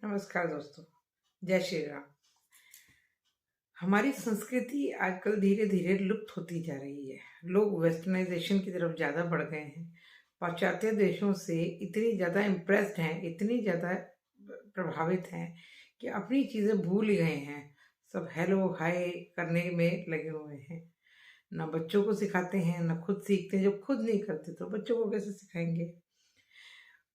नमस्कार दोस्तों, जय श्री राम। हमारी संस्कृति आजकल धीरे धीरे लुप्त होती जा रही है। लोग वेस्टर्नाइजेशन की तरफ ज़्यादा बढ़ गए हैं। पाश्चात्य देशों से इतनी ज़्यादा इम्प्रेस्ड हैं, इतनी ज़्यादा प्रभावित हैं कि अपनी चीज़ें भूल ही गए हैं। सब हेलो हाय करने में लगे हुए हैं। ना बच्चों को सिखाते हैं, ना खुद सीखते हैं। जब खुद नहीं करते तो बच्चों को कैसे सिखाएंगे।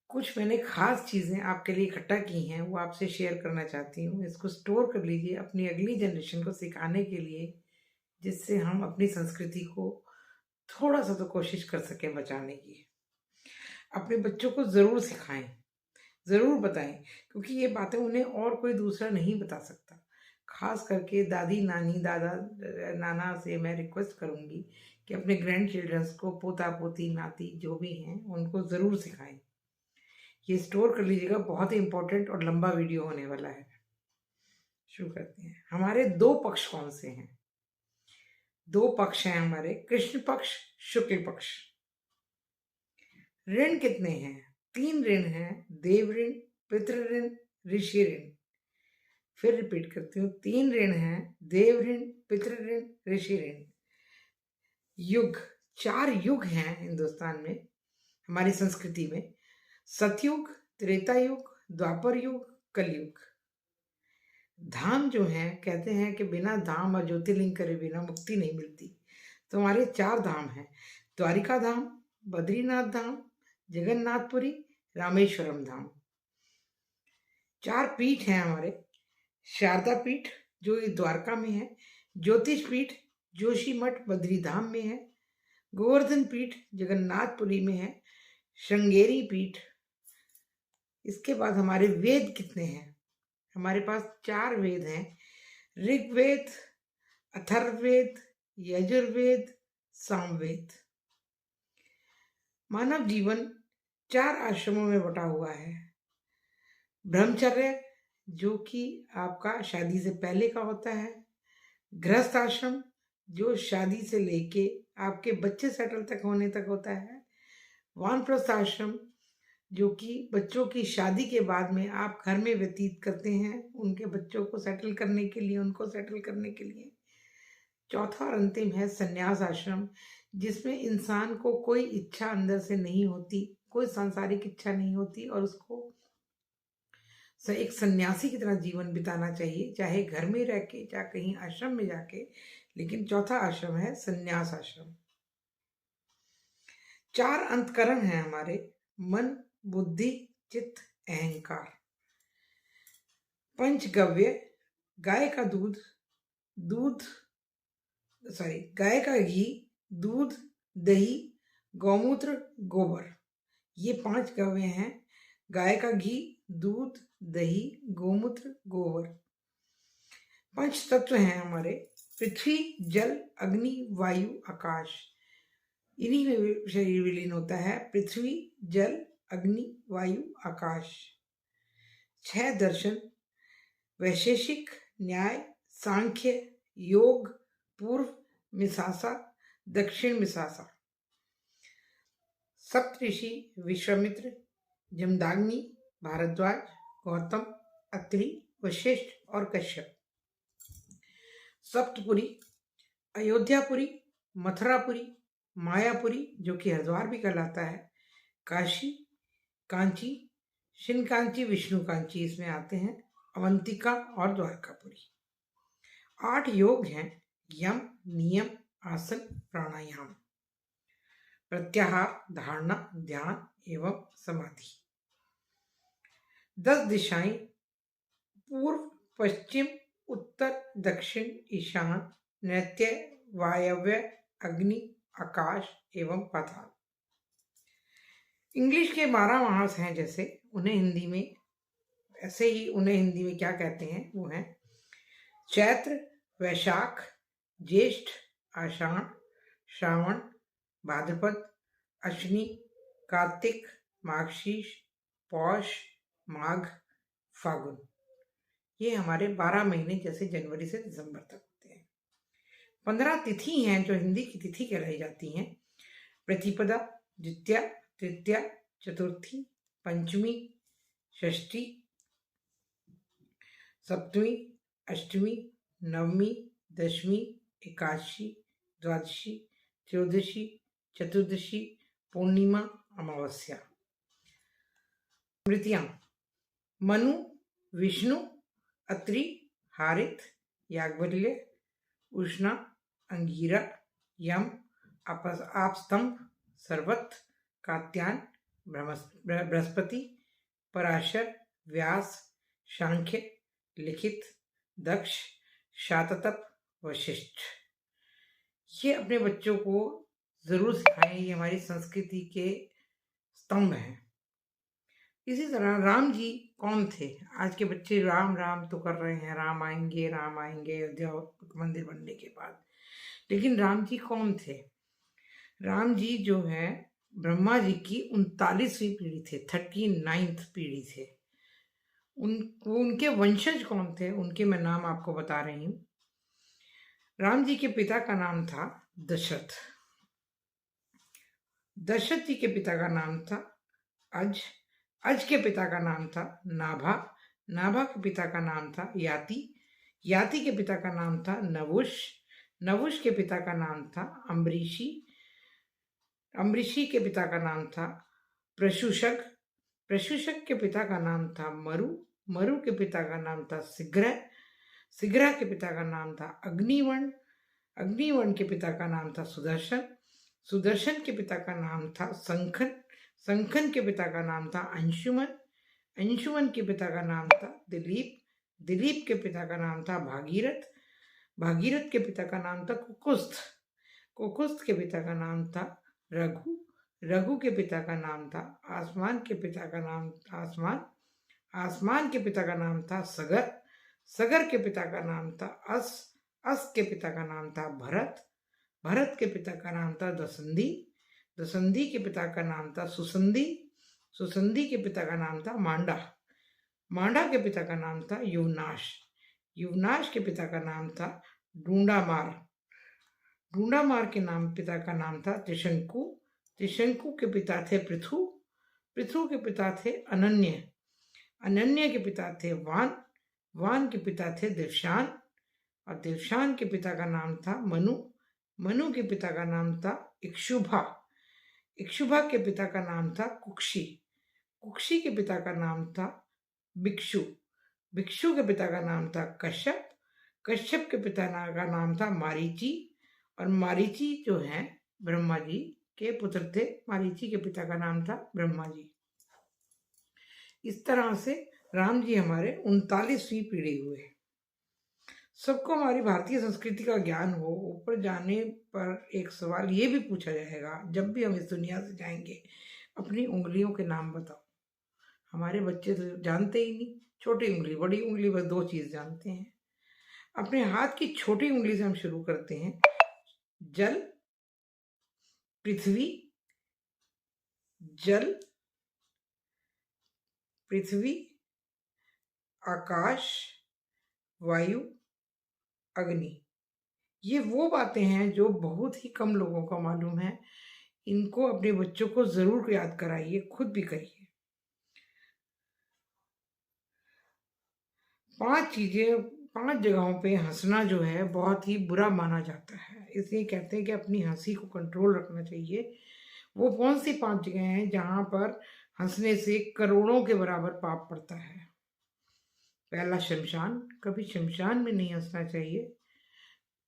कुछ मैंने खास चीज़ें आपके लिए इकट्ठा की हैं, वो आपसे शेयर करना चाहती हूँ। इसको स्टोर कर लीजिए अपनी अगली जनरेशन को सिखाने के लिए, जिससे हम अपनी संस्कृति को थोड़ा-सा तो कोशिश कर सकें बचाने की। अपने बच्चों को ज़रूर सिखाएँ, ज़रूर बताएँ, क्योंकि ये बातें उन्हें और कोई दूसरा नहीं बता सकता। खास करके दादी, नानी, दादा, नाना से मैं रिक्वेस्ट करूँगी कि अपने ग्रैंड चिल्ड्रंस को, पोता-पोती, नाती जो भी हैं, उनको ज़रूर सिखाएँ। ये स्टोर कर लीजिएगा, बहुत ही इम्पोर्टेंट और लंबा वीडियो होने वाला है। शुरू करते हैं। हमारे 2 पक्ष कौन से हैं? 2 पक्ष हैं हमारे, कृष्ण पक्ष, शुक्ल पक्ष। ऋण कितने हैं? 3 ऋण हैं, देव ऋण, पितृ ऋण, ऋषि ऋण। फिर रिपीट करती हूँ, 3 ऋण हैं, देव ऋण, पितृ ऋण, ऋषि ऋण। युग, 4 युग हैं हिंदुस्तान में, हमारी संस्कृति में। सतयुग, त्रेता युग, द्वापर युग, कलयुग। धाम जो हैं, कहते हैं कि बिना धाम और ज्योतिर्लिंग करे बिना मुक्ति नहीं मिलती। तो हमारे 4 धाम हैं, द्वारिका धाम, बद्रीनाथ धाम, जगन्नाथपुरी, रामेश्वरम धाम। 4 पीठ हैं हमारे, शारदा पीठ जो द्वारका में है, ज्योतिष पीठ जोशीमठ बद्रीधाम में है, गोवर्धन पीठ जगन्नाथपुरी में है, श्रृंगेरी पीठ। इसके बाद हमारे वेद कितने हैं? हमारे पास 4 वेद हैं, ऋग्वेद, अथर्ववेद, यजुर्वेद, सामवेद। मानव जीवन 4 आश्रमों में बटा हुआ है। ब्रह्मचर्य जो कि आपका शादी से पहले का होता है, गृहस्थ आश्रम जो शादी से लेके आपके बच्चे सेटल तक होने तक होता है, वानप्रस्थ आश्रम जो कि बच्चों की शादी के बाद में आप घर में व्यतीत करते हैं, उनके बच्चों को सेटल करने के लिए, उनको सेटल करने के लिए। चौथा और अंतिम है संन्यास आश्रम, जिसमें इंसान को कोई इच्छा अंदर से नहीं होती, कोई सांसारिक इच्छा नहीं होती और उसको एक सन्यासी की तरह जीवन बिताना चाहिए, चाहे घर में रह के, चाहे कहीं आश्रम में जाके। लेकिन चौथा आश्रम है संन्यास आश्रम। 4 अंतकरण हैं हमारे, मन, बुद्धि, चित्त, अहंकार। पंचगव्य, गाय का दूध, गाय का घी, दूध, दही, गौमूत्र, गोबर। ये 5 गव्य हैं, गाय का घी, दूध, दही, गौमूत्र, गोबर। 5 तत्व हैं हमारे, पृथ्वी, जल, अग्नि, वायु, आकाश। इन्हीं में शरीर विलीन होता है, पृथ्वी, जल, अग्नि, वायु, आकाश। 6 दर्शन, वैशेषिक, न्याय, सांख्य, योग, पूर्व मीमांसा, दक्षिण मीमांसा। सप्तऋषि, विश्वामित्र, जमदाग्नि, भारद्वाज, गौतम, अत्रि, वशिष्ठ और कश्यप। सप्तपुरी, अयोध्यापुरी, मथुरापुरी, मायापुरी जो कि हरिद्वार भी कहलाता है, काशी, कांची, शिनकांची, विष्णु कांची इसमें आते हैं, अवंतिका और द्वारकापुरी। 8 योग हैं, यम, नियम, आसन, प्राणायाम, प्रत्याहार, धारणा, ध्यान एवं समाधि। 10 दिशाएं, पूर्व, पश्चिम, उत्तर, दक्षिण, ईशान, नैऋत्य, वायव्य, अग्नि, आकाश एवं पाताल। इंग्लिश के 12 मास हैं, जैसे उन्हें हिंदी में ऐसे ही उन्हें हिंदी में क्या कहते हैं, वो हैं चैत्र, वैशाख, ज्येष्ठ, आषाढ़, श्रावण, भाद्रपद, अश्विनी, कार्तिक, मार्गशीर्ष, पौष, माघ, फागुन। ये हमारे 12 महीने जैसे जनवरी से दिसंबर तक होते हैं। 15 तिथि हैं जो हिंदी की तिथि कहलाई जाती हैं, प्रतिपदा, द्वितीया, तृतीया, चतुर्थी, पंचमी, षष्ठी, सप्तमी, अष्टमी, नवमी, दशमी, एकादशी, द्वादशी, त्रयोदशी, चतुर्दशी, पूर्णिमा, अमावस्या। स्मृतियां: मनु, विष्णु, अत्रि, हारित, याज्ञवल्क्य, उष्णा, अंगीरा, यम, आपस्तंभ, सर्वत, कात्यायन, बृहस्पति, पराशर, व्यास, सांख्य, लिखित, दक्ष, शाततप, वशिष्ठ। ये अपने बच्चों को जरूर सिखाएं, ये हमारी संस्कृति के स्तंभ हैं। इसी तरह राम जी कौन थे? आज के बच्चे राम राम तो कर रहे हैं, राम आएंगे अयोध्या मंदिर बनने के बाद, लेकिन राम जी कौन थे? राम जी जो है ब्रह्मा जी की 39वीं पीढ़ी थे, 39th पीढ़ी थे। उनके वंशज कौन थे? उनके मैं नाम आपको बता रही हूँ। राम जी के पिता का नाम था दशरथ। दशरथ जी के पिता का नाम था अज के पिता का नाम था नाभा के पिता का नाम था याति के पिता का नाम था नवुष के पिता का नाम था अम्बरीशी के पिता का नाम था प्रशुषक के पिता का नाम था मरु के पिता का नाम था सिग्रह के पिता का नाम था अग्निवर्ण के पिता का नाम था सुदर्शन के पिता का नाम था संखन के पिता का नाम था अंशुमन के पिता का नाम था दिलीप के पिता का नाम था भागीरथ के पिता का नाम था कुकुस्थ के पिता का नाम था रघु के पिता का नाम था आसमान के पिता का नाम था सगर के पिता का नाम था अस के पिता का नाम था भरत के पिता का नाम था दसंधि के पिता का नाम था सुसंधि के पिता का नाम था मांडा के पिता का नाम था युवनाश के पिता का नाम था ढूंढामार के पिता का नाम था त्रिशंकु के पिता थे पृथु के पिता थे अनन्य के पिता थे वान के पिता थे दिलशान, और दिलशान के पिता का नाम था मनु के पिता का नाम था इक्षुभा के पिता का नाम था कुक्षी के पिता का नाम था भिक्षु के पिता का नाम था कश्यप के पिता का नाम था मारीची, और मारीची जो है ब्रह्मा जी के पुत्र थे। मारीची के पिता का नाम था ब्रह्मा जी। इस तरह से राम जी हमारे 39वीं पीढ़ी हुए। सबको हमारी भारतीय संस्कृति का ज्ञान हो। ऊपर जाने पर एक सवाल ये भी पूछा जाएगा, जब भी हम इस दुनिया से जाएंगे, अपनी उंगलियों के नाम बताओ। हमारे बच्चे तो जानते ही नहीं, छोटी उंगली बड़ी उंगली, बस 2 चीज जानते हैं। अपने हाथ की छोटी उंगली से हम शुरू करते हैं। जल, पृथ्वी, आकाश, वायु, अग्नि। ये वो बातें हैं जो बहुत ही कम लोगों को मालूम है। इनको अपने बच्चों को जरूर याद कराइए, खुद भी करिए। 5 जगहों पे हंसना जो है बहुत ही बुरा माना जाता है, इसलिए कहते हैं कि अपनी हंसी को कंट्रोल रखना चाहिए। वो कौन सी 5 जगह हैं जहां पर हंसने से करोड़ों के बराबर पाप पड़ता है? पहला, शमशान। कभी शमशान में नहीं हंसना चाहिए।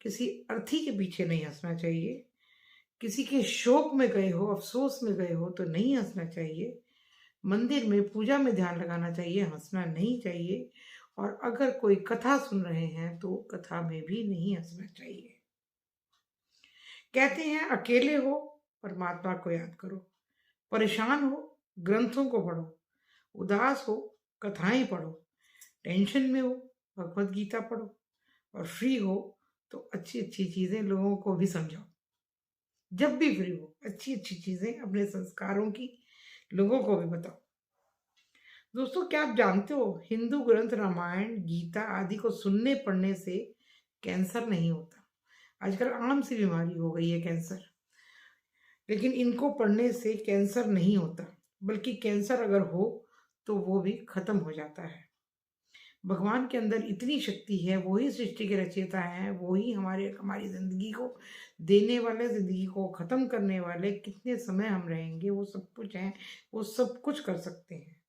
किसी अर्थी के पीछे नहीं हंसना चाहिए। किसी के शोक में गए हो, अफसोस में गए हो तो नहीं हंसना चाहिए। मंदिर में पूजा में ध्यान लगाना चाहिए, हंसना नहीं चाहिए। और अगर कोई कथा सुन रहे हैं तो कथा में भी नहीं हंसना चाहिए। कहते हैं अकेले हो परमात्मा को याद करो, परेशान हो ग्रंथों को पढ़ो, उदास हो कथाएं पढ़ो, टेंशन में हो भगवत गीता पढ़ो, और फ्री हो तो अच्छी अच्छी चीजें लोगों को भी समझाओ। जब भी फ्री हो अच्छी अच्छी चीजें अपने संस्कारों की लोगों को भी बताओ। दोस्तों, क्या आप जानते हो हिंदू ग्रंथ रामायण, गीता आदि को सुनने पढ़ने से कैंसर नहीं होता। आजकल आम सी बीमारी हो गई है कैंसर, लेकिन इनको पढ़ने से कैंसर नहीं होता, बल्कि कैंसर अगर हो तो वो भी खत्म हो जाता है। भगवान के अंदर इतनी शक्ति है, वही सृष्टि के रचयिता हैं, वही हमारी ज़िंदगी को देने वाले, ज़िंदगी को ख़त्म करने वाले। कितने समय हम रहेंगे, वो सब कुछ हैं, वो सब कुछ कर सकते हैं।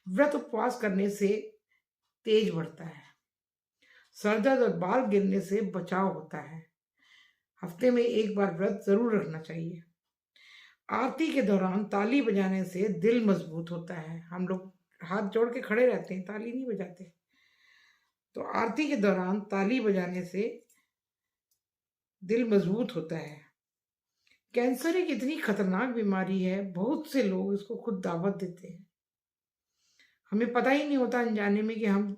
व्रत उपवास करने से तेज बढ़ता है, सर दर्द और बाल गिरने से बचाव होता है। हफ्ते में एक बार व्रत जरूर रखना चाहिए। आरती के दौरान ताली बजाने से दिल मजबूत होता है। हम लोग हाथ जोड़ के खड़े रहते हैं, ताली नहीं बजाते। तो आरती के दौरान ताली बजाने से दिल मजबूत होता है। कैंसर एक इतनी खतरनाक बीमारी है, बहुत से लोग इसको खुद दावत देते हैं। हमें पता ही नहीं होता अनजाने में कि हम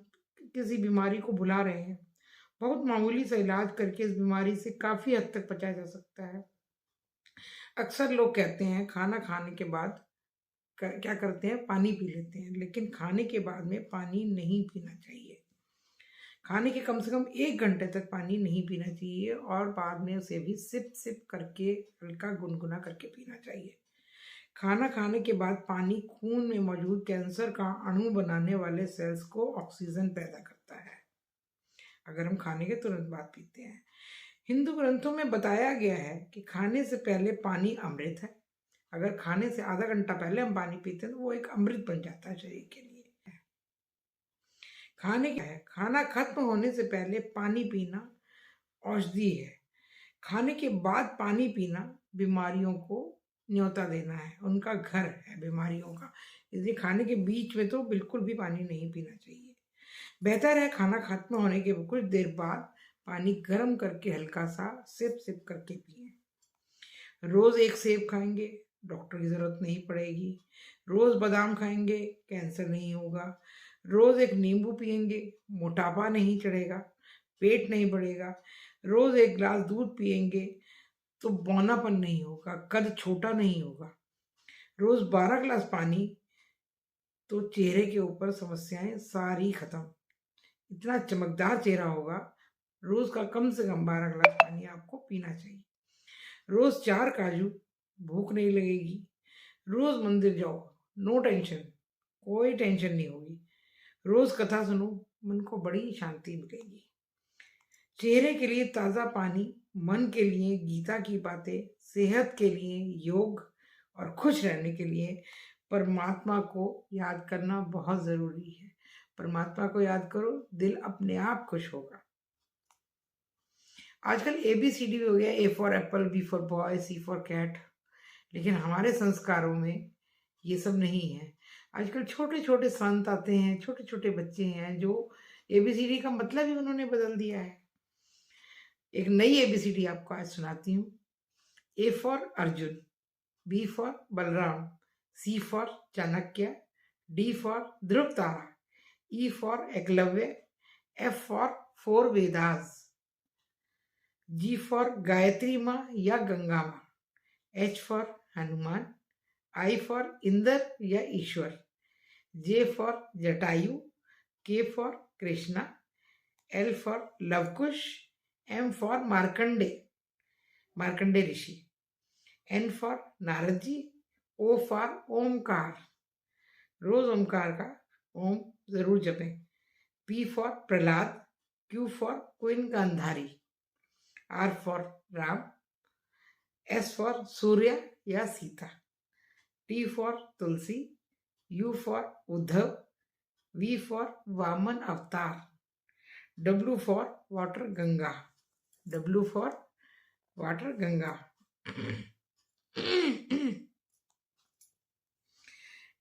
किसी बीमारी को भुला रहे हैं। बहुत मामूली सा इलाज करके इस बीमारी से काफी हद तक बचा जा सकता है। अक्सर लोग कहते हैं खाना खाने के बाद क्या करते हैं, पानी पी लेते हैं, लेकिन खाने के बाद में पानी नहीं पीना चाहिए। खाने के कम से कम 1 घंटे तक पानी नहीं पीना चाहिए और बाद में उसे भी सिप सिप करके हल्का गुनगुना करके पीना चाहिए। खाना खाने के बाद पानी खून में मौजूद कैंसर का अणु बनाने वाले सेल्स को ऑक्सीजन पैदा करता है, अगर हम खाने के तुरंत बाद पीते हैं। हिंदू ग्रंथों में बताया गया है कि खाने से पहले पानी अमृत है। अगर खाने से आधा घंटा पहले हम पानी पीते हैं तो वो एक अमृत बन जाता है शरीर के लिए। खाना खत्म होने से पहले पानी पीना औषधि है। खाने के बाद पानी पीना बीमारियों को न्योता देना है, उनका घर है बीमारियों का। इसलिए खाने के बीच में तो बिल्कुल भी पानी नहीं पीना चाहिए। बेहतर है खाना खत्म होने के कुछ देर बाद पानी गर्म करके हल्का सा सिप सिप करके पिए। रोज एक सेब खाएंगे, डॉक्टर की जरूरत नहीं पड़ेगी। रोज बादाम खाएंगे, कैंसर नहीं होगा। रोज एक नींबू पिएंगे, मोटापा नहीं चढ़ेगा, पेट नहीं बढ़ेगा। रोज एक गिलास दूध पिएंगे तो बौनापन नहीं होगा, कद छोटा नहीं होगा। रोज 12 गिलास पानी तो चेहरे के ऊपर समस्याएं सारी खत्म, इतना चमकदार चेहरा होगा। रोज का कम से कम 12 गिलास पानी आपको पीना चाहिए। रोज 4 काजू, भूख नहीं लगेगी। रोज मंदिर जाओ, नो टेंशन, कोई टेंशन नहीं होगी। रोज कथा सुनो, मन को बड़ी शांति मिलेगी। चेहरे के लिए ताज़ा पानी, मन के लिए गीता की बातें, सेहत के लिए योग और खुश रहने के लिए परमात्मा को याद करना बहुत ज़रूरी है। परमात्मा को याद करो, दिल अपने आप खुश होगा। आजकल ABCD हो गया, A for apple, B for boy, C for cat, लेकिन हमारे संस्कारों में ये सब नहीं है। आजकल छोटे छोटे संत आते हैं, छोटे छोटे बच्चे हैं जो ABCD का मतलब ही उन्होंने बदल दिया है। एक नई ABCD आपको आज सुनाती हूँ। A for Arjun, B for Balram, C for Chanakya, D for Dhruv Tara, E for Eklavya, F for 4 Vedas, G for Gayatri माँ या गंगा माँ, H for Hanuman, I for Indra या ईश्वर, J for Jatayu, K for Krishna, L for Lavkush, M for Markandey rishi, N for Narad ji, O for Omkar, रोज ओमकार का ओम जरूर जपें। P for Prahlad, Q for queen Gandhari, R for Ram, S for Surya या Sita, T for Tulsi, U for Uddhav, V for Vaman avatar, W for water Ganga, W for water Ganga,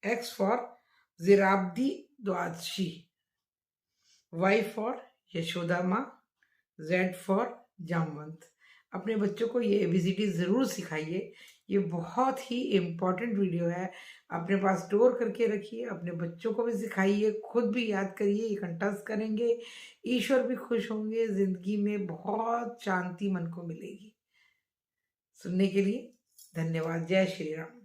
X for जिराब्दी द्वादशी, Y for Yashoda माँ, Z for Jamwant. अपने बच्चों को ये ABCD ज़रूर सिखाइए। ये बहुत ही इम्पॉर्टेंट वीडियो है, अपने पास स्टोर करके रखिए, अपने बच्चों को भी सिखाइए, खुद भी याद करिए। ये कंठस्थ करेंगे, ईश्वर भी खुश होंगे, जिंदगी में बहुत शांति मन को मिलेगी। सुनने के लिए धन्यवाद। जय श्री राम।